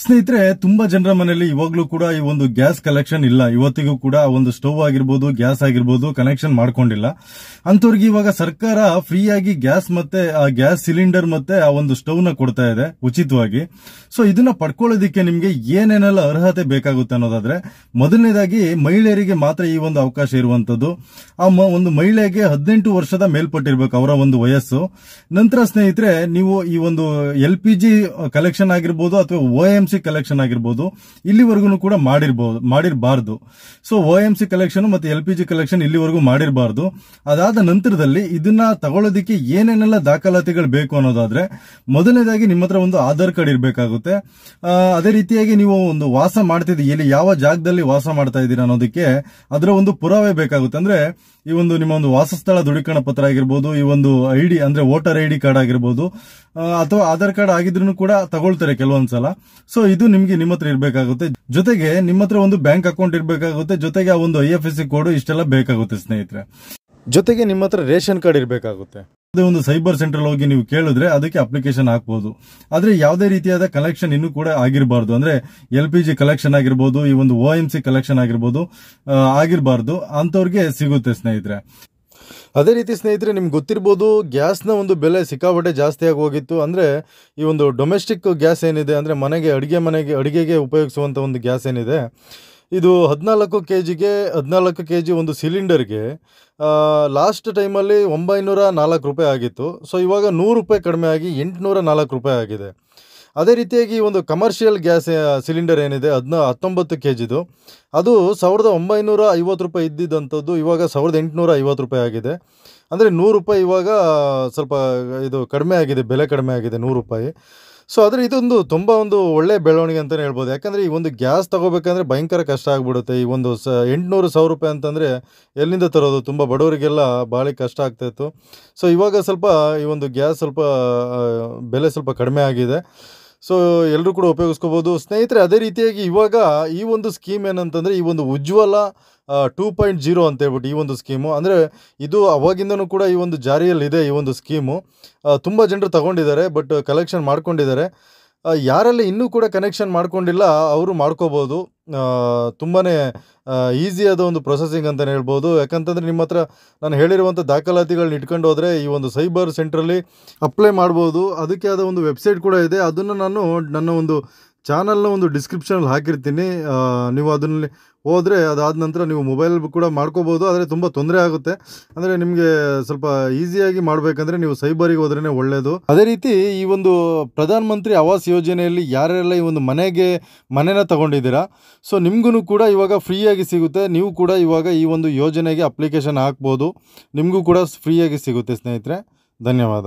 ಸ್ನೇಹಿತರೆ, ತುಂಬಾ ಜನರ ಮನೆಯಲ್ಲಿ ಇವಾಗ್ಲೂ ಕೂಡ ಈ ಒಂದು ಗ್ಯಾಸ್ ಕಲೆಕ್ಷನ್ ಇಲ್ಲ. ಇವತ್ತಿಗೂ ಕೂಡ ಒಂದು ಸ್ಟವ್ ಆಗಿರ್ಬೋದು, ಗ್ಯಾಸ್ ಆಗಿರ್ಬೋದು ಕನೆಕ್ಷನ್ ಮಾಡ್ಕೊಂಡಿಲ್ಲ. ಅಂತವ್ರಿಗೆ ಇವಾಗ ಸರ್ಕಾರ ಫ್ರೀ ಆಗಿ ಗ್ಯಾಸ್ ಮತ್ತೆ ಆ ಗ್ಯಾಸ್ ಸಿಲಿಂಡರ್ ಮತ್ತೆ ಆ ಒಂದು ಸ್ಟವ್ ನ ಕೊಡ್ತಾ ಇದೆ ಉಚಿತವಾಗಿ. ಸೊ ಇದನ್ನ ಪಡ್ಕೊಳ್ಳೋದಿಕ್ಕೆ ನಿಮ್ಗೆ ಏನೇನೆಲ್ಲ ಅರ್ಹತೆ ಬೇಕಾಗುತ್ತೆ ಅನ್ನೋದಾದ್ರೆ, ಮೊದಲನೇದಾಗಿ ಮಹಿಳೆಯರಿಗೆ ಮಾತ್ರ ಈ ಒಂದು ಅವಕಾಶ ಇರುವಂತದ್ದು. ಆ ಒಂದು ಮಹಿಳೆಗೆ 18 ವರ್ಷದ ಮೇಲ್ಪಟ್ಟಿರ್ಬೇಕು ಅವರ ಒಂದು ವಯಸ್ಸು. ನಂತರ ಸ್ನೇಹಿತರೆ, ನೀವು ಈ ಒಂದು LPG ಕಲೆಕ್ಷನ್ ಆಗಿರ್ಬೋದು ಅಥವಾ OMC ಕಲೆಕ್ಷನ್ ಆಗಿರ್ಬೋದು, ಇಲ್ಲಿವರೆಗೂ ಕೂಡ ಮಾಡಿರಬಾರ್ದು. ಸೊ OMC ಕಲೆಕ್ಷನ್ ಮತ್ತೆ LPG ಕಲೆಕ್ಷನ್ ಇಲ್ಲಿವರೆಗೂ ಮಾಡಿರಬಾರ್ದು. ಅದಾದ ನಂತರದಲ್ಲಿ ಇದನ್ನ ತಗೊಳ್ಳೋದಿಕ್ಕೆ ಏನೇನೆಲ್ಲ ದಾಖಲಾತಿಗಳು ಬೇಕು ಅನ್ನೋದಾದ್ರೆ, ಮೊದಲನೇದಾಗಿ ನಿಮ್ಮ ಹತ್ರ ಒಂದು ಆಧಾರ್ ಕಾರ್ಡ್ ಇರಬೇಕಾಗುತ್ತೆ. ಅದೇ ರೀತಿಯಾಗಿ ನೀವು ಒಂದು ವಾಸ ಮಾಡ್ತಿದ್ದೀರಿ, ಎಲ್ಲಿ ಯಾವ ಜಾಗದಲ್ಲಿ ವಾಸ ಮಾಡ್ತಾ ಇದ್ದೀರಾ ಅನ್ನೋದಕ್ಕೆ ಅದರ ಒಂದು ಪುರಾವೆ ಬೇಕಾಗುತ್ತೆ. ಅಂದ್ರೆ ಈ ಒಂದು ನಿಮ್ಮ ಒಂದು ವಾಸಸ್ಥಳ ದೃಢೀಕರಣ ಪತ್ರ ಆಗಿರ್ಬೋದು, ಈ ಒಂದು ID ಅಂದ್ರೆ ವೋಟರ್ ID ಕಾರ್ಡ್ ಆಗಿರ್ಬೋದು, ಅಥವಾ ಆಧಾರ್ ಕಾರ್ಡ್ ಆಗಿದ್ರು ಕೂಡ ತಗೊಳ್ತಾರೆ ಕೆಲವೊಂದ್ಸಲ. ಸೊ ಇದು ನಿಮ್ಮ ಹತ್ರ ಇರಬೇಕಾಗುತ್ತೆ. ಜೊತೆಗೆ ನಿಮ್ಮ ಹತ್ರ ಒಂದು ಬ್ಯಾಂಕ್ ಅಕೌಂಟ್ ಇರಬೇಕಾಗುತ್ತೆ. ಜೊತೆಗೆ ಆ ಒಂದು IFSC ಕೋಡ್ ಇಷ್ಟೆಲ್ಲ ಬೇಕಾಗುತ್ತೆ ಸ್ನೇಹಿತರೆ. ಜೊತೆಗೆ ನಿಮ್ಮ ಹತ್ರ ರೇಷನ್ ಕಾರ್ಡ್ ಇರಬೇಕಾಗುತ್ತೆ. ಅದೇ ಒಂದು ಸೈಬರ್ ಸೆಂಟರ್ ಹೋಗಿ ನೀವು ಕೇಳಿದ್ರೆ ಅದಕ್ಕೆ ಅಪ್ಲಿಕೇಶನ್ ಹಾಕಬಹುದು. ಆದ್ರೆ ಯಾವುದೇ ರೀತಿಯಾದ ಕಲೆಕ್ಷನ್ ಇನ್ನೂ ಕೂಡ ಆಗಿರಬಾರ್ದು. ಅಂದ್ರೆ LPG ಕಲೆಕ್ಷನ್ ಆಗಿರ್ಬೋದು, ಈ ಒಂದು OMC ಕಲೆಕ್ಷನ್ ಆಗಿರ್ಬೋದು ಆಗಿರಬಾರ್ದು. ಅಂತವ್ರಿಗೆ ಸಿಗುತ್ತೆ ಸ್ನೇಹಿತರೆ. ಅದೇ ರೀತಿ ಸ್ನೇಹಿತರೆ, ನಿಮ್ಗೆ ಗೊತ್ತಿರ್ಬೋದು, ಗ್ಯಾಸ್ನ ಒಂದು ಬೆಲೆ ಸಿಕ್ಕಾಪಟ್ಟೆ ಜಾಸ್ತಿ ಆಗಿ ಹೋಗಿತ್ತು. ಅಂದ್ರೆ ಈ ಒಂದು ಡೊಮೆಸ್ಟಿಕ್ ಗ್ಯಾಸ್ ಏನಿದೆ, ಅಂದ್ರೆ ಅಡಿಗೆಗೆ ಉಪಯೋಗಿಸುವಂತ ಒಂದು ಗ್ಯಾಸ್ ಏನಿದೆ, ಇದು 14 kg ಒಂದು ಸಿಲಿಂಡರ್ಗೆ ಲಾಸ್ಟ್ ಟೈಮಲ್ಲಿ 904 ರೂಪಾಯಿ ಆಗಿತ್ತು. ಸೊ ಇವಾಗ 100 ರೂಪಾಯಿ ಕಡಿಮೆ ಆಗಿ 804 ರೂಪಾಯಿ ಆಗಿದೆ. ಅದೇ ರೀತಿಯಾಗಿ ಒಂದು ಕಮರ್ಷಿಯಲ್ ಗ್ಯಾಸ್ ಸಿಲಿಂಡರ್ ಏನಿದೆ 19 kgದು, ಅದು 1950 ರೂಪಾಯಿ ಇದ್ದಿದ್ದಂಥದ್ದು ಇವಾಗ 1850 ರೂಪಾಯಿ ಆಗಿದೆ. ಅಂದರೆ 100 ರೂಪಾಯಿ ಇವಾಗ ಸ್ವಲ್ಪ ಇದು ಕಡಿಮೆ ಆಗಿದೆ, ಬೆಲೆ ಕಡಿಮೆ ಆಗಿದೆ 100 ರೂಪಾಯಿ. ಸೊ ಆದರೆ ಇದೊಂದು ತುಂಬ ಒಂದು ಒಳ್ಳೆ ಬೆಳವಣಿಗೆ ಅಂತಲೇ ಹೇಳ್ಬೋದು. ಯಾಕಂದರೆ ಈ ಒಂದು ಗ್ಯಾಸ್ ತಗೋಬೇಕಂದ್ರೆ ಭಯಂಕರ ಕಷ್ಟ ಆಗಿಬಿಡುತ್ತೆ. ಈ ಒಂದು 800-1000 ರೂಪಾಯಿ ಅಂತಂದರೆ ಎಲ್ಲಿಂದ ತರೋದು? ತುಂಬ ಬಡವರಿಗೆಲ್ಲ ಭಾಳ ಕಷ್ಟ ಆಗ್ತಾಯಿತ್ತು. ಸೊ ಇವಾಗ ಸ್ವಲ್ಪ ಈ ಒಂದು ಗ್ಯಾಸ್ ಸ್ವಲ್ಪ ಬೆಲೆ ಸ್ವಲ್ಪ ಕಡಿಮೆ ಆಗಿದೆ. ಸೊ ಎಲ್ಲರೂ ಕೂಡ ಉಪಯೋಗಿಸ್ಕೋಬೋದು ಸ್ನೇಹಿತರೆ. ಅದೇ ರೀತಿಯಾಗಿ ಇವಾಗ ಈ ಒಂದು ಸ್ಕೀಮ್ ಏನಂತಂದರೆ, ಈ ಒಂದು ಉಜ್ವಲ 2.0 ಅಂತ ಹೇಳ್ಬಿಟ್ಟು ಈ ಒಂದು ಸ್ಕೀಮು, ಅಂದರೆ ಇದು ಅವಾಗಿಂದನೂ ಕೂಡ ಈ ಒಂದು ಜಾರಿಯಲ್ಲಿದೆ. ಈ ಒಂದು ಸ್ಕೀಮು ತುಂಬ ಜನರು ತಗೊಂಡಿದ್ದಾರೆ, ಬಟ್ ಕಲೆಕ್ಷನ್ ಮಾಡ್ಕೊಂಡಿದ್ದಾರೆ. ಯಾರೆಲ್ಲ ಇನ್ನೂ ಕೂಡ ಕನೆಕ್ಷನ್ ಮಾಡ್ಕೊಂಡಿಲ್ಲ ಅವರು ಮಾಡ್ಕೋಬೋದು. ತುಂಬಾ ಈಸಿಯಾದ ಒಂದು ಪ್ರೊಸೆಸಿಂಗ್ ಅಂತಲೇ ಹೇಳ್ಬೋದು. ಯಾಕಂತಂದರೆ ನಿಮ್ಮ ಹತ್ರ ನಾನು ಹೇಳಿರುವಂಥ ದಾಖಲಾತಿಗಳನ್ನ ಇಟ್ಕೊಂಡು ಹೋದರೆ ಈ ಒಂದು ಸೈಬರ್ ಸೆಂಟ್ರಲ್ಲಿ ಅಪ್ಲೈ ಮಾಡ್ಬೋದು. ಅದಕ್ಕೆ ಆದ ಒಂದು ವೆಬ್ಸೈಟ್ ಕೂಡ ಇದೆ. ಅದನ್ನು ನಾನು ನನ್ನ ಒಂದು ಚಾನಲ್ನ ಒಂದು ಡಿಸ್ಕ್ರಿಪ್ಷನಲ್ಲಿ ಹಾಕಿರ್ತೀನಿ. ನೀವು ಅದರಲ್ಲಿ ಹೋದರೆ ಅದಾದ ನಂತರ ನೀವು ಮೊಬೈಲ್ ಕೂಡ ಮಾಡ್ಕೋಬೋದು. ಆದರೆ ತುಂಬ ತೊಂದರೆ ಆಗುತ್ತೆ. ಅಂದರೆ ನಿಮಗೆ ಸ್ವಲ್ಪ ಈಸಿಯಾಗಿ ಮಾಡಬೇಕಂದ್ರೆ ನೀವು ಸೈಬರಿಗೆ ಹೋದ್ರೇ ಒಳ್ಳೆಯದು. ಅದೇ ರೀತಿ ಈ ಒಂದು ಪ್ರಧಾನ ಮಂತ್ರಿ ಆವಾಸ್ ಯೋಜನೆಯಲ್ಲಿ ಯಾರೆಲ್ಲ ಈ ಒಂದು ಮನೆನ ತಗೊಂಡಿದ್ದೀರಾ, ಸೊ ನಿಮಗೂ ಕೂಡ ಇವಾಗ ಫ್ರೀಯಾಗಿ ಸಿಗುತ್ತೆ. ನೀವು ಕೂಡ ಇವಾಗ ಈ ಒಂದು ಯೋಜನೆಗೆ ಅಪ್ಲಿಕೇಶನ್ ಹಾಕ್ಬೋದು. ನಿಮಗೂ ಕೂಡ ಫ್ರೀಯಾಗಿ ಸಿಗುತ್ತೆ ಸ್ನೇಹಿತರೆ. ಧನ್ಯವಾದ.